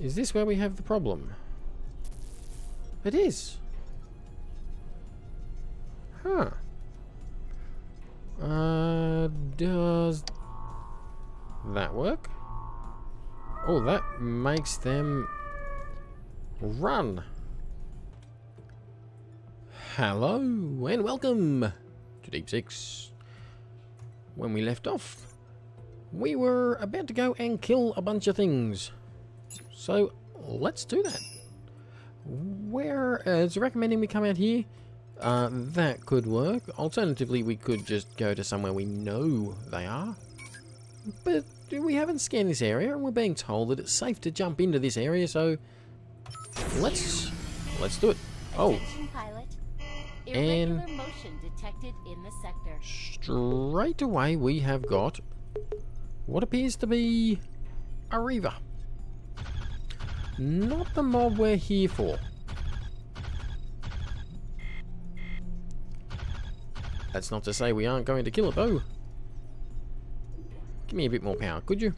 Is this where we have the problem? It is. Huh. Does that work? Oh, that makes them run. Hello and welcome to Deep Six. When we left off, we were about to go and kill a bunch of things. So let's do that. Where it's recommending we come out here. That could work. Alternatively, we could just go to somewhere we know they are. But we haven't scanned this area, and we're being told that it's safe to jump into this area. So let's do it. Oh, Pilot. And Irregular motion detected in the sector. Straight away we have got what appears to be a reaver. Not the mob we're here for. That's not to say we aren't going to kill it though. Give me a bit more power, could you?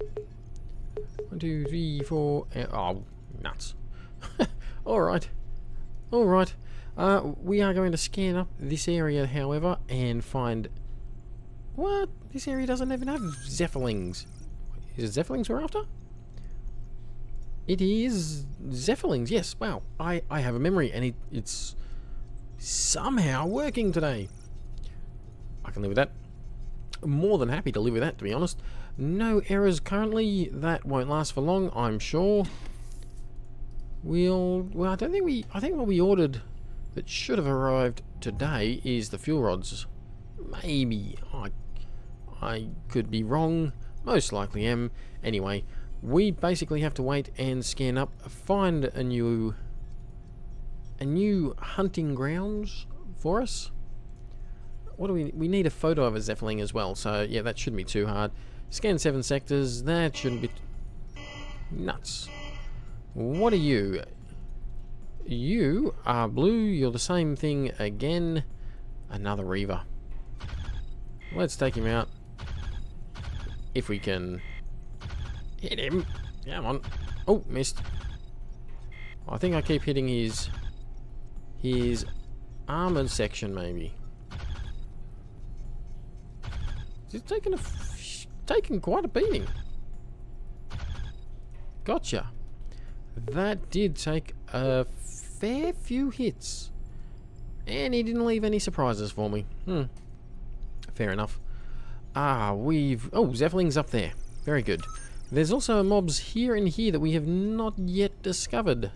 1, 2, 3, 4. Oh, nuts. Alright. Alright. We are going to scan up this area, however, and find... What? This area doesn't even have Zeppelins. Is it Zeppelins we're after? It is Zeppelins, yes. Wow. I have a memory, and it's somehow working today. I can live with that. More than happy to live with that, to be honest. No errors currently. That won't last for long, I'm sure. Well, I don't think I think what we ordered that should have arrived today is the fuel rods. Maybe. I could be wrong. Most likely am. Anyway, we basically have to wait and scan up, find a new hunting grounds for us. What do we need a photo of a Zeppelin as well, so yeah, that shouldn't be too hard. Scan 7 sectors, that shouldn't be nuts. What are you? You are blue, you're the same thing again. Another reaver. Let's take him out. If we can hit him. Come on. Oh, missed. I think I keep hitting his armored section maybe. He's taking quite a beating. Gotcha. That did take a fair few hits. And he didn't leave any surprises for me. Fair enough. Oh, Zeppelins up there. Very good. There's also mobs here and here that we have not yet discovered.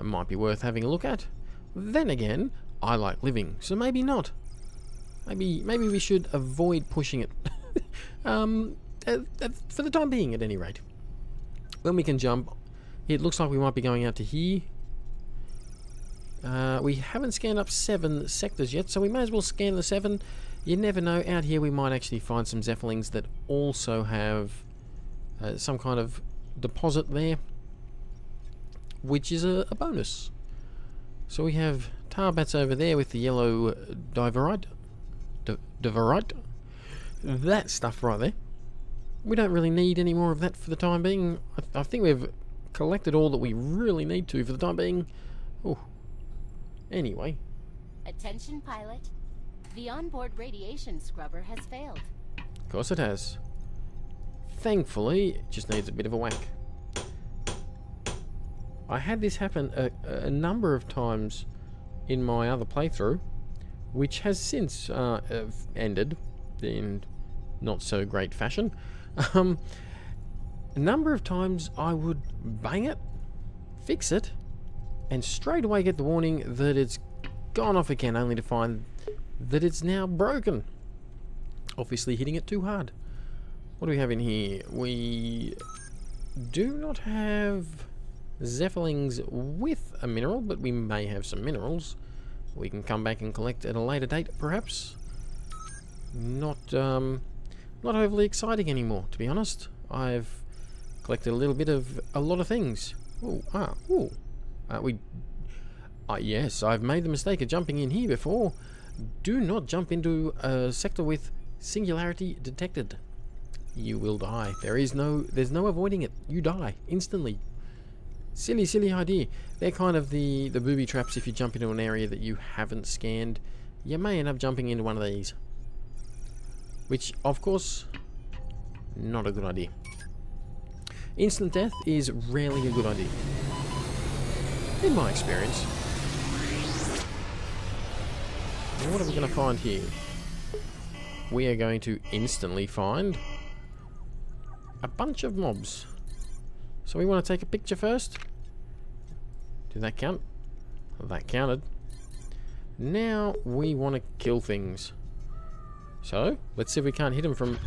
Might be worth having a look at. Then again, I like living, so maybe not. Maybe we should avoid pushing it. For the time being, at any rate. When we can jump, it looks like we might be going out to here. We haven't scanned up 7 sectors yet, so we may as well scan the 7. You never know, out here we might actually find some Zeppelins that also have some kind of deposit there, which is a bonus. So we have tarbats over there with the yellow diverite. That stuff right there. We don't really need any more of that for the time being. I think we've collected all that we really need to for the time being. Oh. Anyway. Attention, pilot. The onboard radiation scrubber has failed. Of course it has. Thankfully, it just needs a bit of a whack. I had this happen a number of times in my other playthrough, which has since ended in not so great fashion. A number of times I would bang it, fix it, and straight away get the warning that it's gone off again, only to find that it's now broken. Obviously hitting it too hard. What do we have in here? We do not have Zeppelins with a mineral, but we may have some minerals we can come back and collect at a later date, perhaps. Not overly exciting anymore, to be honest. I've collected a little bit of a lot of things. Yes, I've made the mistake of jumping in here before. Do not jump into a sector with singularity detected. You will die. There's no avoiding it. You die instantly. Silly, silly idea. They're kind of the booby traps if you jump into an area that you haven't scanned. You may end up jumping into one of these. Which, of course, not a good idea. Instant death is rarely a good idea. In my experience. Now what are we going to find here? We are going to instantly find a bunch of mobs. So we want to take a picture first. Did that count? That counted. Now we want to kill things. So let's see if we can't hit them from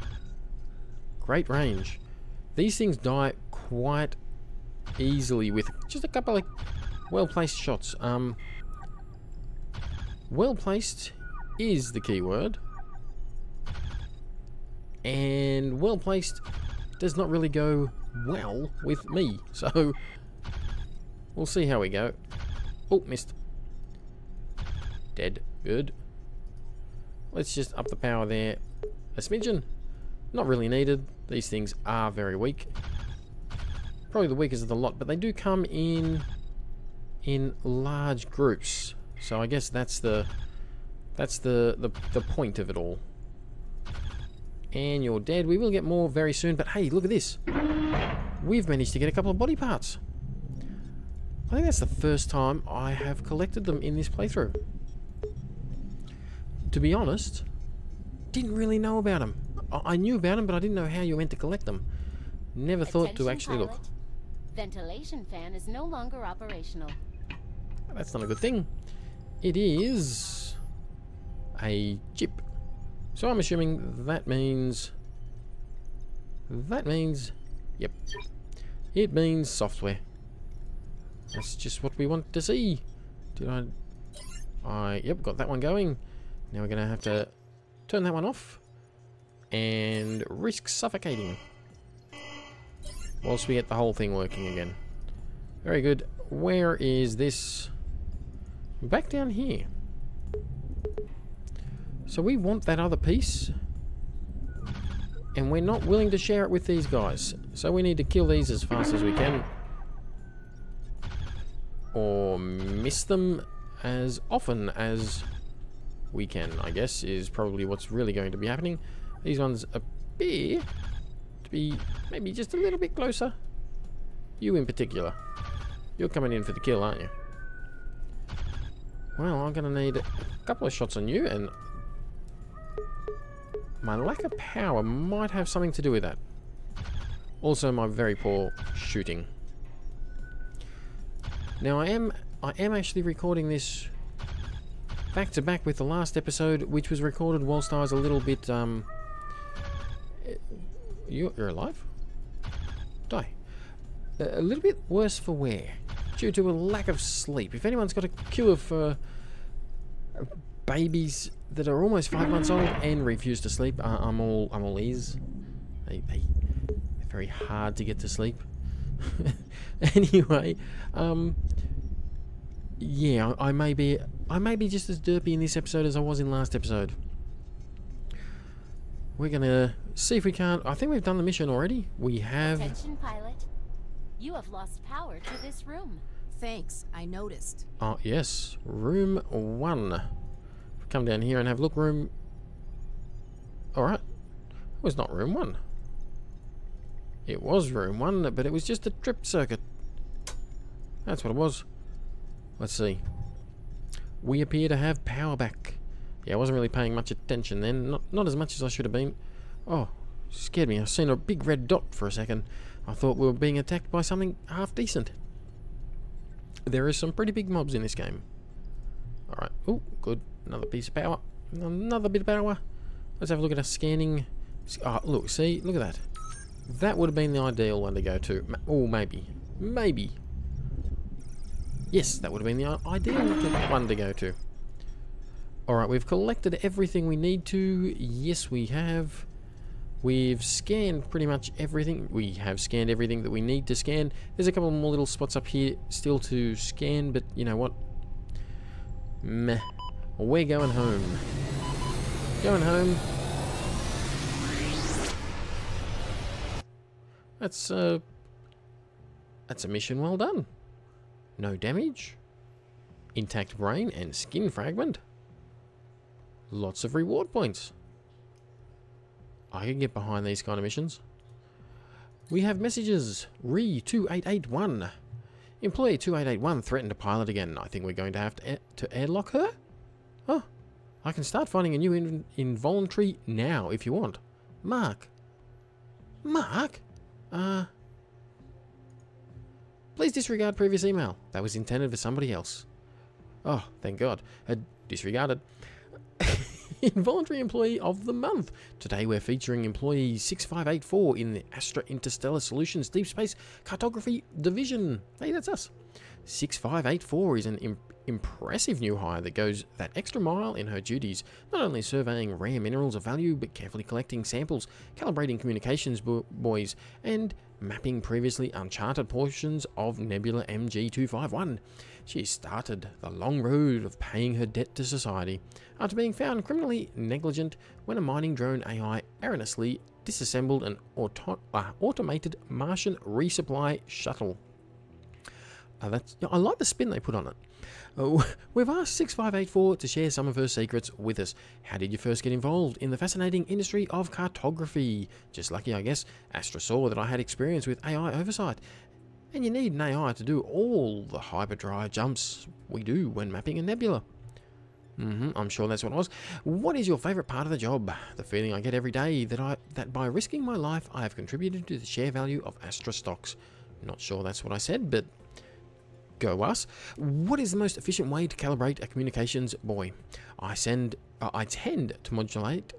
great range. These things die quite easily with just a couple of well-placed shots. Well-placed is the key word. And well-placed does not really go well with me. So we'll see how we go. Oh, missed. Dead. Good. Let's just up the power there a smidgen. Not really needed. These things are very weak. Probably the weakest of the lot, but they do come in large groups. So I guess that's the point of it all. And you're dead. We will get more very soon, but hey, look at this. We've managed to get a couple of body parts. I think that's the first time I have collected them in this playthrough. To be honest, didn't really know about them. I knew about them, but I didn't know how you meant to collect them. Never thought to actually look. Ventilation fan is no longer operational. That's not a good thing. It is a chip. So I'm assuming that means... Yep. It means software. That's just what we want to see. Did yep, got that one going. Now we're going to have to turn that one off and risk suffocating whilst we get the whole thing working again. Very good. Where is this? Back down here. So we want that other piece, and we're not willing to share it with these guys. So we need to kill these as fast as we can, or miss them as often as we can, I guess, is probably what's really going to be happening. These ones appear to be maybe just a little bit closer. You in particular. You're coming in for the kill, aren't you? Well, I'm going to need a couple of shots on you, and my lack of power might have something to do with that. Also, my very poor shooting. Now, I am actually recording this back to back with the last episode, which was recorded whilst I was a little bit, You're alive? Die. A little bit worse for wear, due to a lack of sleep. If anyone's got a cure for babies that are almost 5 months old and refuse to sleep, I'm all ears. They're very hard to get to sleep. Anyway, yeah, I may be just as derpy in this episode as I was in last episode. We're gonna see if we can't. I think we've done the mission already. We have. Attention, pilot. You have lost power to this room. Thanks, I noticed. Oh yes, room 1. Come down here and have a look. Room. All right, it was not room 1. It was room 1, but it was just a trip circuit. That's what it was. Let's see. We appear to have power back. Yeah, I wasn't really paying much attention then. Not as much as I should have been. Oh, scared me. I seen a big red dot for a second. I thought we were being attacked by something half decent. There is some pretty big mobs in this game. Alright. Oh, good. Another piece of power. Another bit of power. Let's have a look at our scanning. Oh, look. See? Look at that. That would have been the ideal one to go to. Oh, maybe. Maybe. Yes, that would have been the ideal one to go to. Alright, we've collected everything we need to. Yes, we have. We've scanned pretty much everything. We have scanned everything that we need to scan. There's a couple more little spots up here still to scan, but you know what? Meh. We're going home. Going home. That's a That's a mission well done. No damage. Intact brain and skin fragment. Lots of reward points. I can get behind these kind of missions. We have messages. Re-2881. Employee 2881 threatened to pilot again. I think we're going to have to airlock her? Oh, I can start finding a new involuntary now if you want. Mark? Please disregard previous email. That was intended for somebody else. Oh, thank God. Disregarded. Involuntary Employee of the Month. Today we're featuring Employee 6584 in the Astra Interstellar Solutions Deep Space Cartography Division. Hey, that's us. 6584 is an impressive new hire that goes that extra mile in her duties, not only surveying rare minerals of value, but carefully collecting samples, calibrating communications buoys, and mapping previously uncharted portions of Nebula MG251. She started the long road of paying her debt to society after being found criminally negligent when a mining drone AI erroneously disassembled an automated Martian resupply shuttle. I like the spin they put on it. We've asked 6584 to share some of her secrets with us. How did you first get involved in the fascinating industry of cartography? Just lucky, I guess. Astra saw that I had experience with AI oversight. And you need an AI to do all the hyperdrive jumps we do when mapping a nebula. I'm sure that's what it was. What is your favourite part of the job? The feeling I get every day that by risking my life I have contributed to the share value of Astra stocks. Not sure that's what I said, but go us. What is the most efficient way to calibrate a communications buoy? I tend to modulate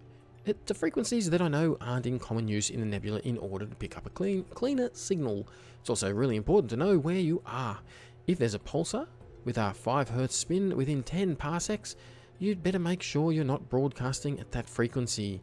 it to frequencies that I know aren't in common use in the nebula in order to pick up a cleaner signal. It's also really important to know where you are. If there's a pulsar with a 5 Hz spin within 10 parsecs, you'd better make sure you're not broadcasting at that frequency.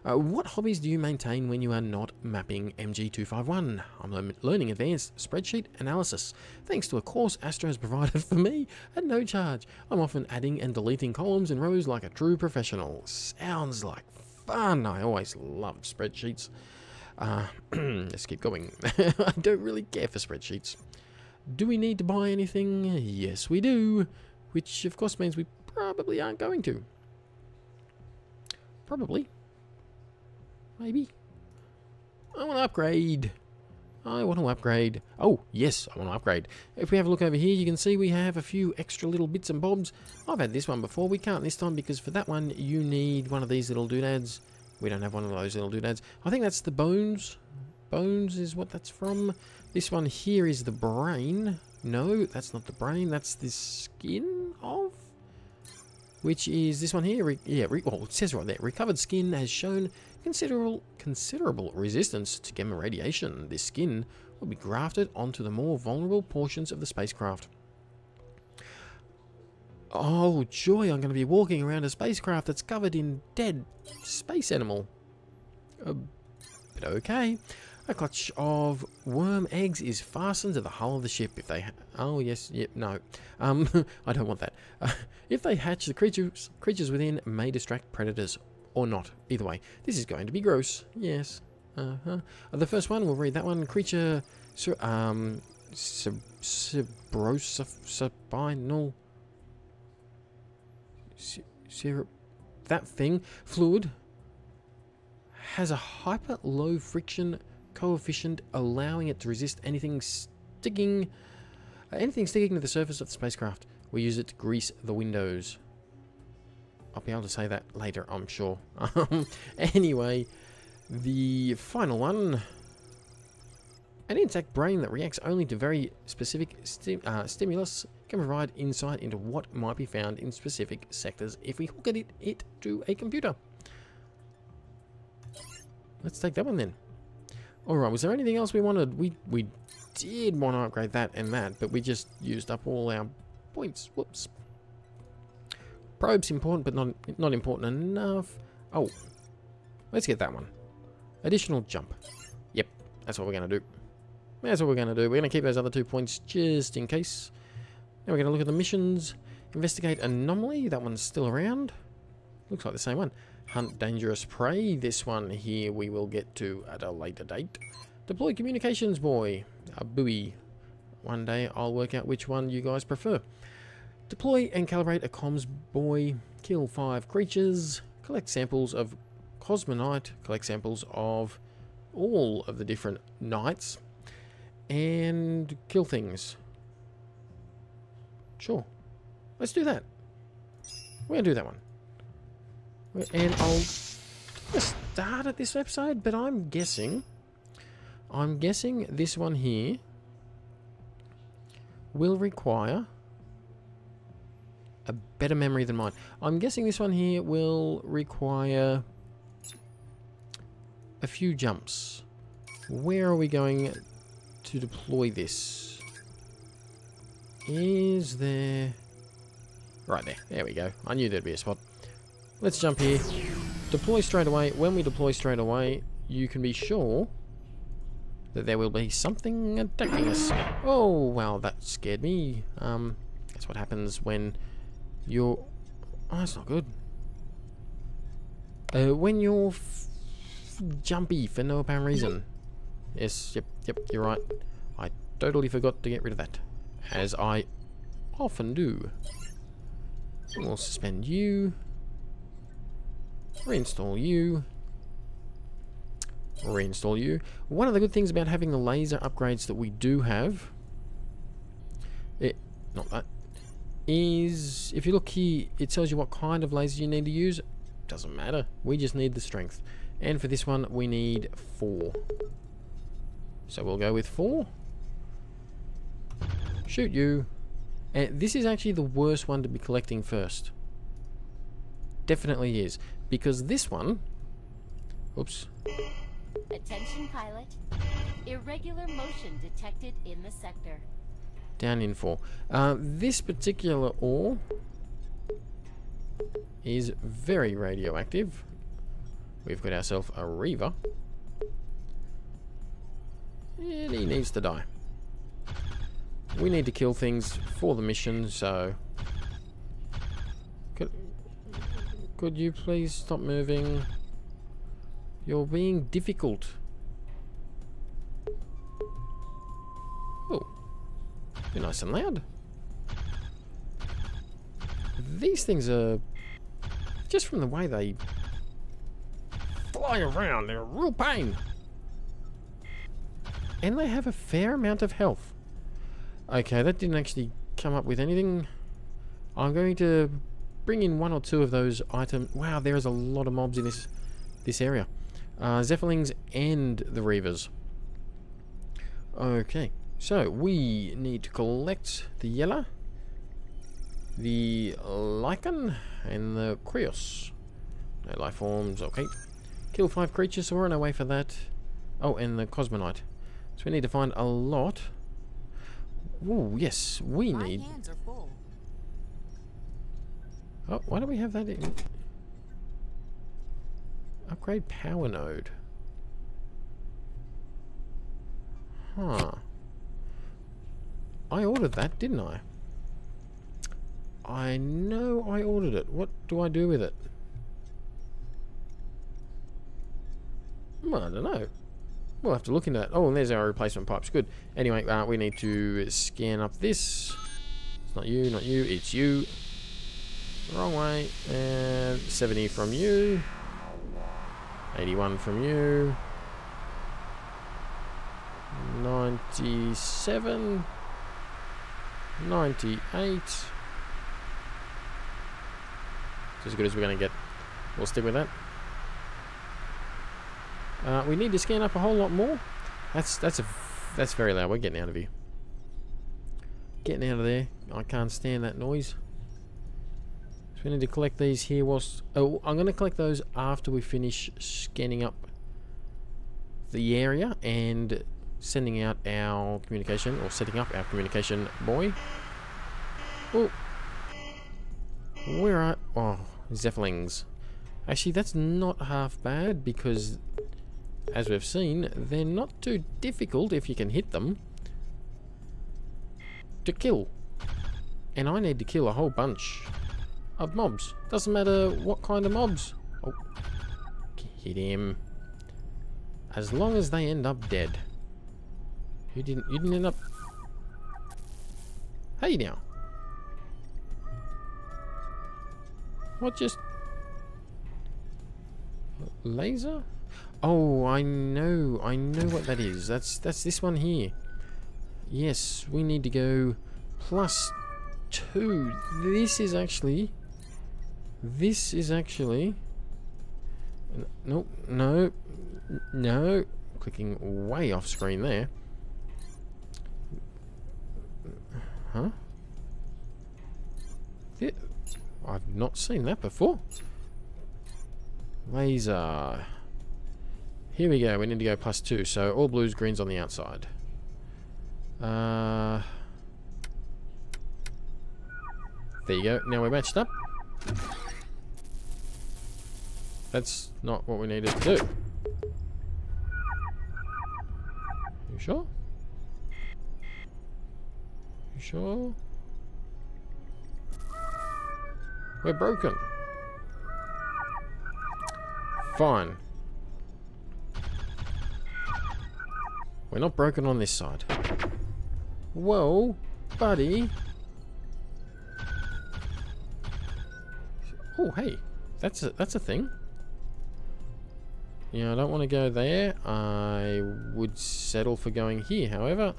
What hobbies do you maintain when you are not mapping MG251? I'm learning advanced spreadsheet analysis, thanks to a course Astra has provided for me at no charge. I'm often adding and deleting columns and rows like a true professional. Sounds like fun. I always loved spreadsheets. Let's keep going. I don't really care for spreadsheets. Do we need to buy anything? Yes, we do. Which, of course, means we probably aren't going to. Probably. Maybe. I want to upgrade. Oh, yes, I want to upgrade. If we have a look over here, you can see we have a few extra little bits and bobs. I've had this one before. We can't this time because for that one, you need one of these little doodads. We don't have one of those little doodads. I think that's the bones. Bones is what that's from. This one here is the brain. No, that's not the brain. That's the skin of... Which is this one here. Well, it says right there. Recovered skin has shown considerable resistance to gamma radiation. This skin will be grafted onto the more vulnerable portions of the spacecraft. Oh, joy. I'm going to be walking around a spacecraft that's covered in dead space animal. But okay. A clutch of worm eggs is fastened to the hull of the ship. If they... Oh, yes. Yep. No. I don't want that. If they hatch, the creatures within may distract predators. Or not. Either way. This is going to be gross. Yes. The first one, we'll read that one. Creature... Cerebrospinal... That thing. Fluid. Has a hyper low friction coefficient, allowing it to resist anything sticking to the surface of the spacecraft. We use it to grease the windows. I'll be able to say that later, I'm sure. Anyway, the final one. An intact brain that reacts only to very specific stimulus can provide insight into what might be found in specific sectors if we hook it to a computer. Let's take that one then. Alright, was there anything else we wanted? We did want to upgrade that and that, but we just used up all our points. Whoops. Probe's important, but not important enough. Oh, let's get that one. Additional jump. Yep, that's what we're going to do. That's what we're going to do. We're going to keep those other 2 points just in case. Now we're going to look at the missions. Investigate anomaly. That one's still around. Looks like the same one. Hunt dangerous prey. This one here we will get to at a later date. Deploy communications boy. A buoy. One day I'll work out which one you guys prefer. Deploy and calibrate a comms boy. Kill 5 creatures. Collect samples of cosmonite. Collect samples of all of the different nights. And kill things. Sure. Let's do that. We're going to do that one. And I'll start at this episode, but I'm guessing this one here will require a better memory than mine. I'm guessing this one here will require a few jumps. Where are we going to deploy this? Is there... Right there. There we go. I knew there'd be a spot. Let's jump here. Deploy straight away. When we deploy straight away, you can be sure that there will be something attacking us. Oh, wow, that scared me. That's what happens when you're... Oh, that's not good. When you're jumpy for no apparent reason. Yes, yep, you're right. I totally forgot to get rid of that. As I often do. We'll suspend you. Reinstall you. Reinstall you. One of the good things about having the laser upgrades that we do have, not that, is if you look here, it tells you what kind of laser you need to use. Doesn't matter. We just need the strength. And for this one, we need 4. So we'll go with 4. Shoot you. And this is actually the worst one to be collecting first. Definitely is. Because this one... Oops. Attention pilot. Irregular motion detected in the sector. Down in 4. This particular ore is very radioactive. We've got ourselves a Reaver. And he needs to die. We need to kill things for the mission, so... Could you please stop moving? You're being difficult. Oh. You're nice and loud. These things are... Just from the way they fly around, they're a real pain. And they have a fair amount of health. Okay, that didn't actually come up with anything. I'm going to bring in 1 or 2 of those items. Wow, there is a lot of mobs in this area. Zeppelins and the Reavers. Okay, so we need to collect the Yella, the Lycan, and the Krios. No life forms, okay. Kill 5 creatures, so we're on our way for that. Oh, and the Cosmonite. So we need to find a lot. Oh, yes, we need... My hands are full. Oh, why do we have that in? Upgrade power node. Huh. I ordered that, didn't I? I know I ordered it. What do I do with it? Well, I don't know. We'll have to look into that. Oh, and there's our replacement pipes. Good. Anyway, we need to scan up this. It's not you, it's you. Wrong way. And 70 from you. 81 from you. 97. 98. It's as good as we're going to get. We'll stick with that. We need to scan up a whole lot more. That's very loud. We're getting out of here. Getting out of there. I can't stand that noise. So we need to collect these here whilst... Oh, I'm going to collect those after we finish scanning up the area and sending out our communication, or setting up our communication boy. Oh. Where are... Oh, Zeppelins. Actually, that's not half bad because... As we've seen, they're not too difficult if you can hit them to kill. And I need to kill a whole bunch of mobs. Doesn't matter what kind of mobs. Oh, hit him. As long as they end up dead. You didn't end up... Hey now. What just... Laser? Oh, I know what that is. That's this one here. Yes, we need to go +2. This is actually... Nope, no. Clicking way off screen there. Huh? I've not seen that before. Laser. Here we go. We need to go +2. So all blues, greens on the outside. There you go. Now we're matched up. That's not what we needed to do. You sure? You sure? We're broken. Fine. We're not broken on this side. Whoa, buddy. Oh, hey. That's a thing. Yeah, I don't want to go there. I would settle for going here, however.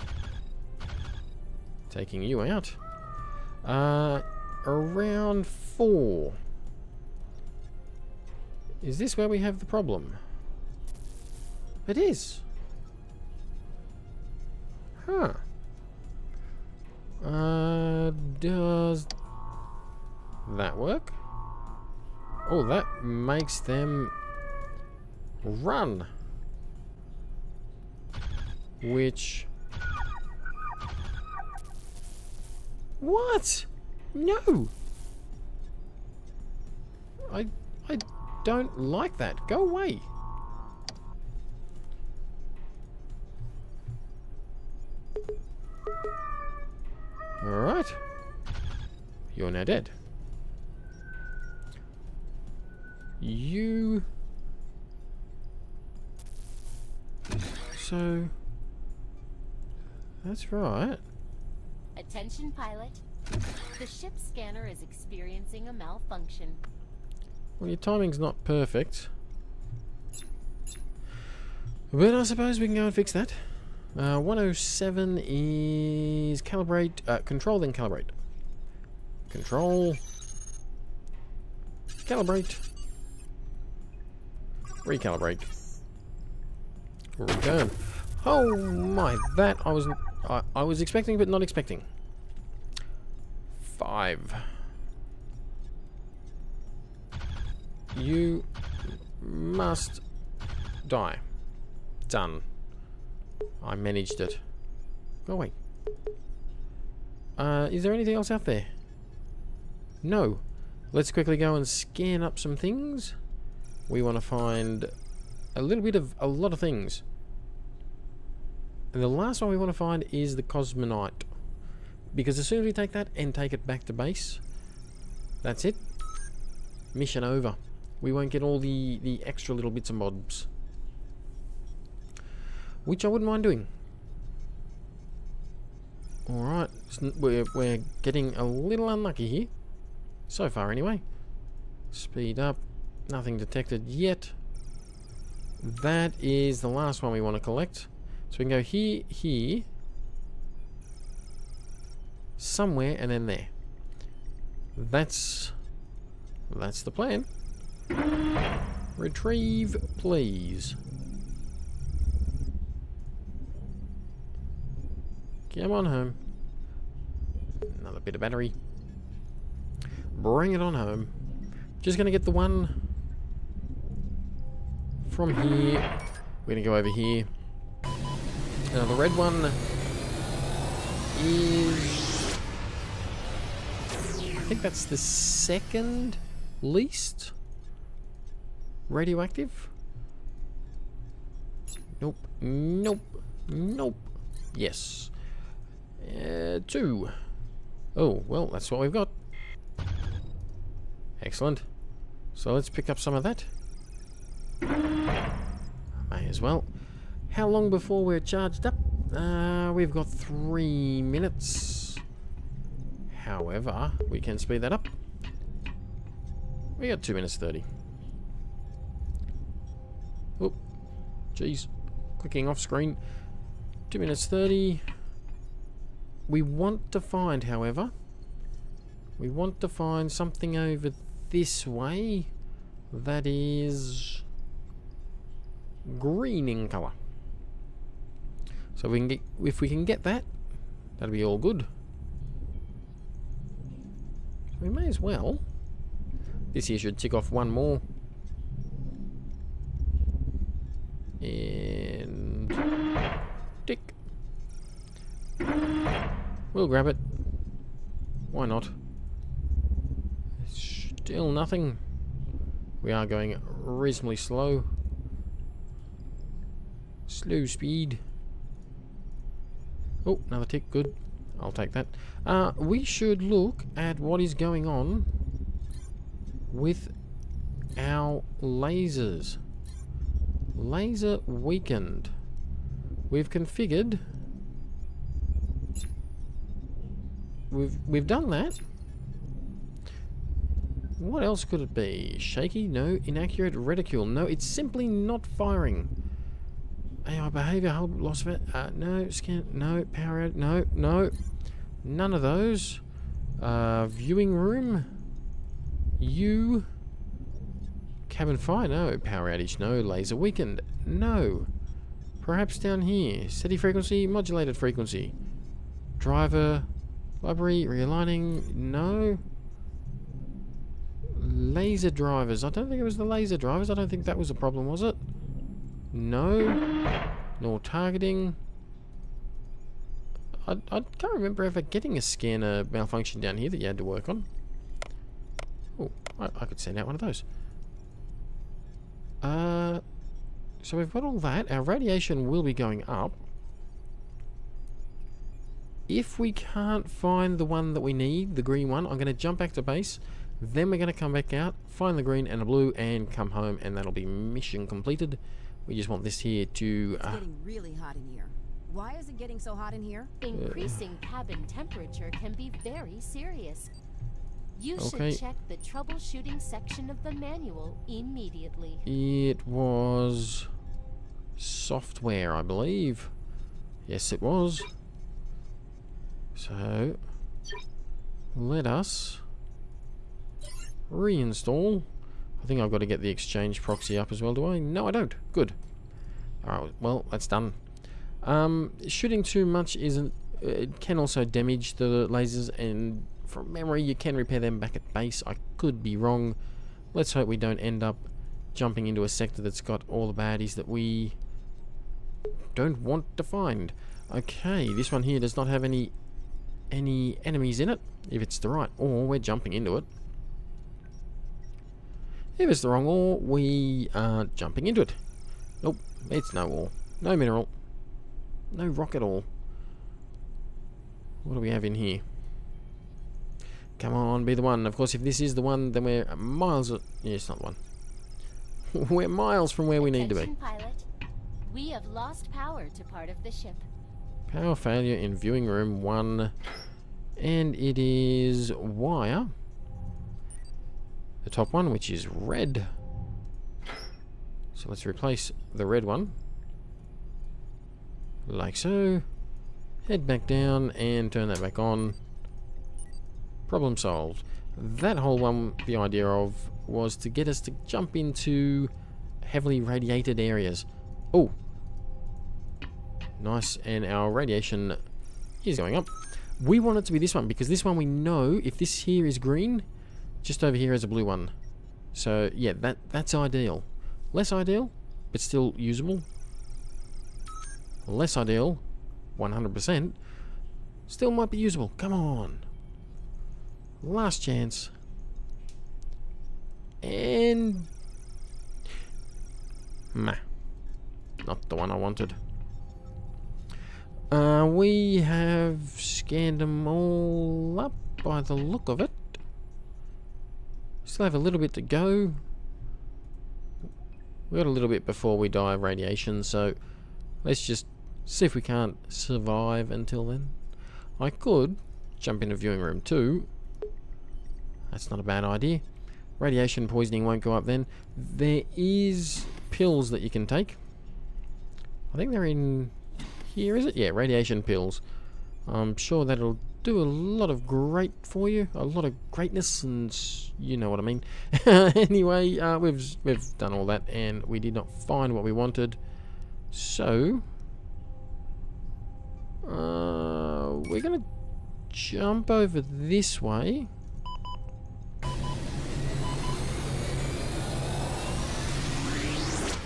Taking you out. Around 4. Is this where we have the problem? It is. Huh. Does that work? Oh, that makes them run. Which... What? No! I don't like that. Go away. Alright. You're now dead. You... So... That's right. Attention, pilot. The ship's scanner is experiencing a malfunction. Well, your timing's not perfect. But I suppose we can go and fix that. 107 is calibrate, control then calibrate. Control. Calibrate. Recalibrate. Return. Oh my, that I was expecting but not expecting. 5. You must die. Done. I managed it. Go away. Is there anything else out there? No. Let's quickly go and scan up some things. We want to find a lot of things. And the last one we want to find is the cosmonite. Because as soon as we take that and take it back to base, that's it. Mission over. We won't get all the extra little bits and bobs. Which I wouldn't mind doing. Alright, we're getting a little unlucky here. So far anyway. Speed up. Nothing detected yet. That is the last one we want to collect. So we can go here, here, somewhere, and then there. That's the plan. Retrieve, please. Come on home. Another bit of battery. Bring it on home. Just gonna get the one from here. We're gonna go over here. Now the red one is... I think that's the second least radioactive. Nope. Nope. Nope. Yes. 2. Oh, well, that's what we've got. Excellent. So let's pick up some of that. May as well. How long before we're charged up? We've got 3 minutes. However, we can speed that up. We got 2 minutes 30. Oh, jeez. Clicking off screen. 2 minutes 30. We want to find, however, we want to find something over this way that is green in colour. So we can get, if we can get that, that'll be all good. We may as well. This here should tick off one more. And tick. We'll grab it. Why not? Still nothing. We are going reasonably slow. Slow speed. Oh, another tick. Good. I'll take that. We should look at what is going on with our lasers. Laser weakened. We've configured. We've done that. What else could it be? Shaky? No. Inaccurate reticule? No. It's simply not firing. AI behavior, hold, loss of it. No. Scan. No. Power out. No. No. None of those. Viewing room. You. Cabin fire. No. Power outage. No. Laser weakened. No. Perhaps down here. Steady frequency. Modulated frequency. Driver. Library. Realigning. No. Laser drivers. I don't think it was the laser drivers. I don't think that was a problem, was it? No. Nor targeting. I can't remember ever getting a scanner malfunction down here that you had to work on. Oh, I could send out one of those. So we've got all that. Our radiation will be going up. If we can't find the one that we need, the green one, I'm going to jump back to base. Then we're going to come back out, find the green and the blue, and come home, and that'll be mission completed. We just want this here to... It's getting really hot in here. Why is it getting so hot in here? Increasing cabin temperature can be very serious. You should check the troubleshooting section of the manual immediately. It was software, I believe. Yes, it was. So, let us reinstall. I think I've got to get the exchange proxy up as well, do I? No, I don't. Good. Alright, well, that's done. Shooting too much isn't... it can also damage the lasers, and from memory you can repair them back at base. I could be wrong. Let's hope we don't end up jumping into a sector that's got all the baddies that we don't want to find. Okay, this one here does not have any enemies in it, if it's the right ore. We're jumping into it. If it's the wrong ore, we are jumping into it. Nope, it's no ore. No mineral. No rock at all. What do we have in here? Come on, be the one. Of course, if this is the one, then we're miles... yeah, it's not the one. We're miles from where we need to be. Pilot, we have lost power to part of the ship. Power failure in viewing room 1. And it is wire. The top one, which is red. So let's replace the red one. Like so. Head back down and turn that back on. Problem solved. That whole one, the idea of, was to get us to jump into heavily radiated areas. Oh! Nice, and our radiation is going up. We want it to be this one, because this one we know, if this here is green, just over here is a blue one. So, yeah, that's ideal. Less ideal, but still usable. Less ideal, 100%. Still might be usable. Come on. Last chance. And... meh. Not the one I wanted. We have scanned them all up by the look of it. Still have a little bit to go. We got a little bit before we die of radiation, so let's just See if we can't survive until then. I could jump into viewing room 2. That's not a bad idea. Radiation poisoning won't go up then. There is pills that you can take. I think they're in here, is it? Yeah, radiation pills. I'm sure that'll do a lot of great for you. A lot of greatness, and you know what I mean. Anyway, we've done all that, and we did not find what we wanted. So, we're going to jump over this way.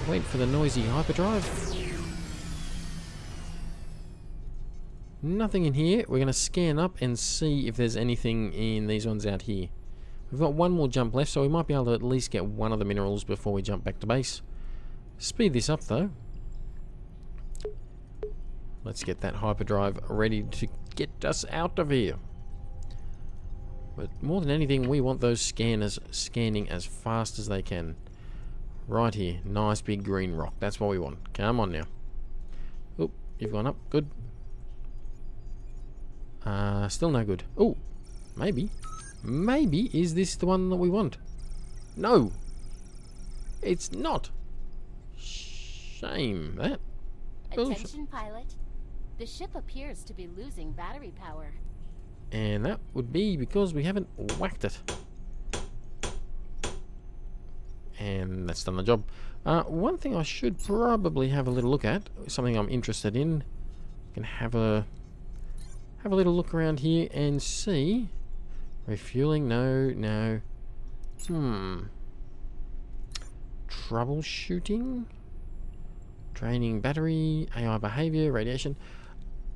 Wait for the noisy hyperdrive. Nothing in here. We're going to scan up and see if there's anything in these ones out here. We've got one more jump left, so we might be able to at least get one of the minerals before we jump back to base. Speed this up though. Let's get that hyperdrive ready to get us out of here. But more than anything, we want those scanners scanning as fast as they can. Right here. Nice big green rock. That's what we want. Come on now. Oh, you've gone up. Good. Still no good. Oh, maybe. Maybe is this the one that we want? No. It's not. Shame that. Attention, pilot. The ship appears to be losing battery power. And that would be because we haven't whacked it. And that's done the job. One thing I should probably have a little look at, something I'm interested in. Can have a little look around here and see. Refueling, no. Troubleshooting. Draining battery, AI behavior, radiation.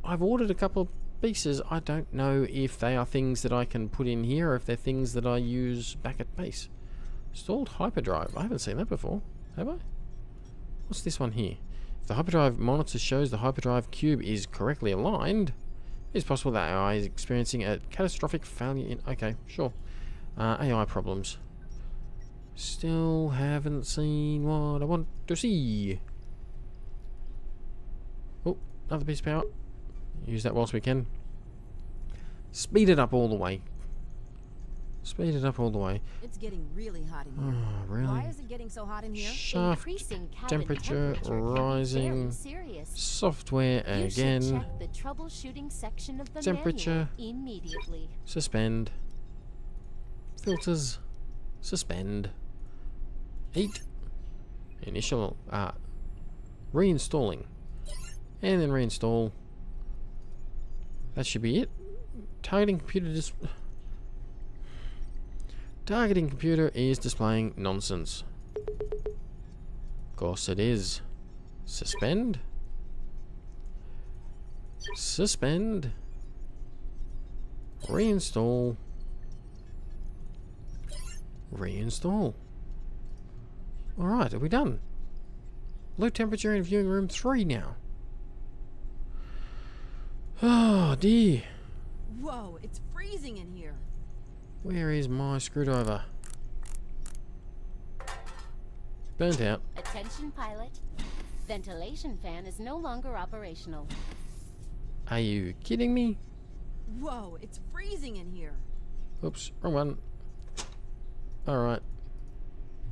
I've ordered a couple of pieces. I don't know if they are things that I can put in here or if they're things that I use back at base. Stalled hyperdrive. I haven't seen that before. Have I? What's this one here? If the hyperdrive monitor shows the hyperdrive cube is correctly aligned, it's possible that AI is experiencing a catastrophic failure in... Okay, sure. AI problems. Still haven't seen what I want to see. Oh, another piece of power. Use that whilst we can. Speed it up all the way. Speed it up all the way. It's getting really hot in here. Oh, really? Why is it getting so hot in here? Shaft temperature rising. Software again. Check the troubleshooting section of the Temperature. manual immediately. Suspend. Filters. Suspend. Heat. Initial. Reinstalling. And then reinstall. That should be it. Targeting computer is displaying nonsense. Of course it is. Suspend. Suspend. Reinstall. Reinstall. Alright, are we done? Low temperature in viewing room 3 now. Oh dear. Whoa, it's freezing in here. Where is my screwdriver? Burnt out. Attention, pilot. Ventilation fan is no longer operational. Are you kidding me? Whoa, it's freezing in here. Oops, wrong one. Alright.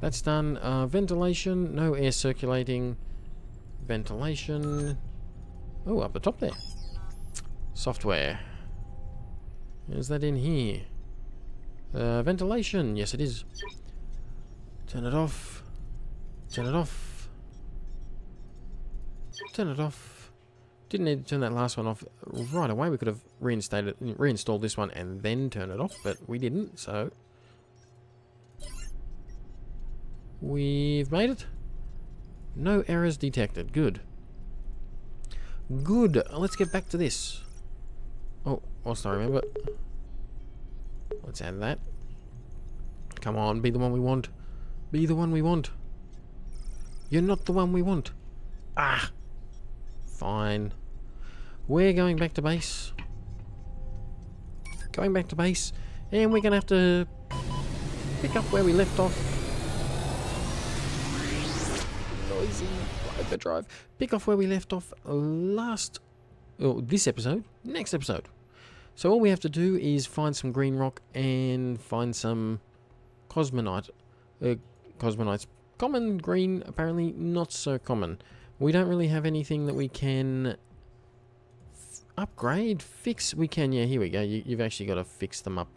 That's done. Ventilation, no air circulating. Ventilation. Oh, up the top there. Software. Is that in here? Ventilation, yes it is. Turn it off. Turn it off. Turn it off. Didn't need to turn that last one off right away. We could have reinstalled this one and then turn it off, but we didn't, so we've made it. No errors detected. Good. Good. Let's get back to this. Oh, whilst I remember. Let's add that. Come on, be the one we want. Be the one we want. You're not the one we want. Ah! Fine. We're going back to base. Going back to base. And we're going to have to pick up where we left off. Noisy Overdrive. Pick off where we left off this episode, next episode. So all we have to do is find some green rock and find some cosmonite. Cosmonites. Common, green, apparently not so common. We don't really have anything that we can upgrade, fix. We can, yeah, here we go. You've actually got to fix them up.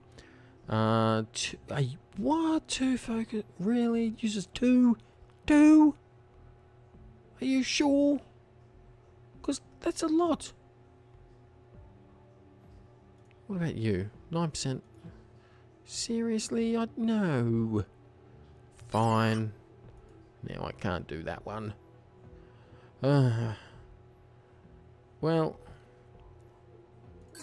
What? 2 focus? Really? Uses 2? 2? Are you sure? Because that's a lot. What about you? 9%. Seriously? No. Fine. Now I can't do that one. Well,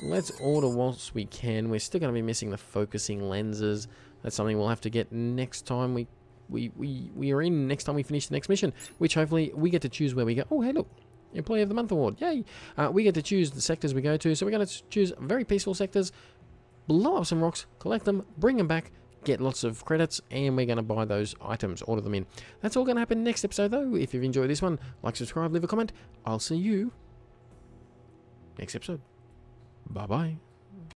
let's order whilst we can. We're still going to be missing the focusing lenses. That's something we'll have to get next time we are in. Next time we finish the next mission, which hopefully we get to choose where we go. Oh, hey, look. Employee of the Month award. Yay! We get to choose the sectors we go to. So we're going to choose very peaceful sectors, blow up some rocks, collect them, bring them back, get lots of credits, and we're going to buy those items, order them in. That's all going to happen next episode, though. If you've enjoyed this one, like, subscribe, leave a comment. I'll see you next episode. Bye-bye.